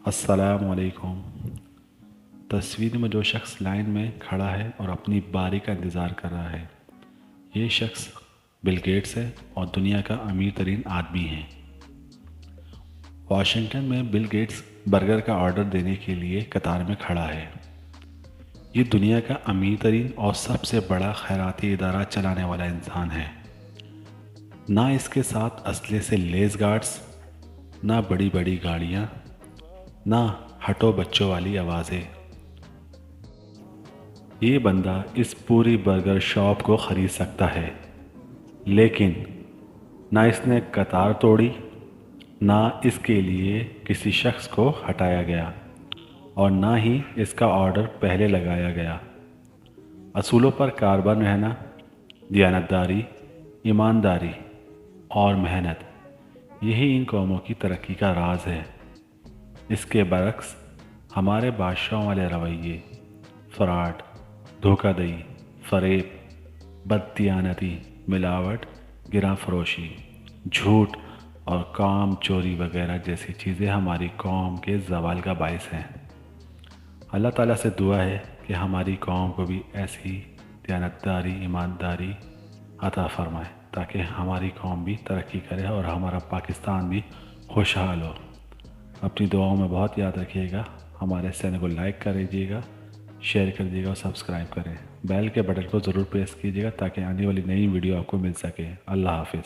السلام علیکم۔ تصویر میں جو شخص لائن میں کھڑا ہے اور اپنی باری کا انتظار کر رہا ہے، یہ شخص بل گیٹس ہے اور دنیا کا امیر ترین آدمی ہے۔ واشنگٹن میں بل گیٹس برگر کا آرڈر دینے کے لیے قطار میں کھڑا ہے۔ یہ دنیا کا امیر ترین اور سب سے بڑا خیراتی ادارہ چلانے والا انسان ہے۔ نہ اس کے ساتھ اسلحے سے لیس گارڈز، نہ بڑی بڑی گاڑیاں، نہ ہٹو بچوں والی آوازیں۔ یہ بندہ اس پوری برگر شاپ کو خرید سکتا ہے، لیکن نہ اس نے قطار توڑی، نہ اس کے لیے کسی شخص کو ہٹایا گیا، اور نہ ہی اس کا آرڈر پہلے لگایا گیا۔ اصولوں پر قربان رہنا، دیانتداری، ایمانداری اور محنت، یہی ان قوموں کی ترقی کا راز ہے۔ اس کے برعکس ہمارے بادشاہوں والے رویے، فراڈ، دھوکہ دہی، فریب، بددیانتی، ملاوٹ، گراں فروشی، جھوٹ اور کام چوری وغیرہ جیسی چیزیں ہماری قوم کے زوال کا باعث ہیں۔ اللہ تعالیٰ سے دعا ہے کہ ہماری قوم کو بھی ایسی دیانتداری، ایمانداری عطا فرمائے تاکہ ہماری قوم بھی ترقی کرے اور ہمارا پاکستان بھی خوشحال ہو۔ اپنی دعاؤں میں بہت یاد رکھیے گا۔ ہمارے چینل کو لائک کر دیجیے گا، شیئر کر دیجیے گا اور سبسکرائب کریں۔ بیل کے بٹن کو ضرور پریس کیجیے گا تاکہ آنے والی نئی ویڈیو آپ کو مل سکے۔ اللہ حافظ۔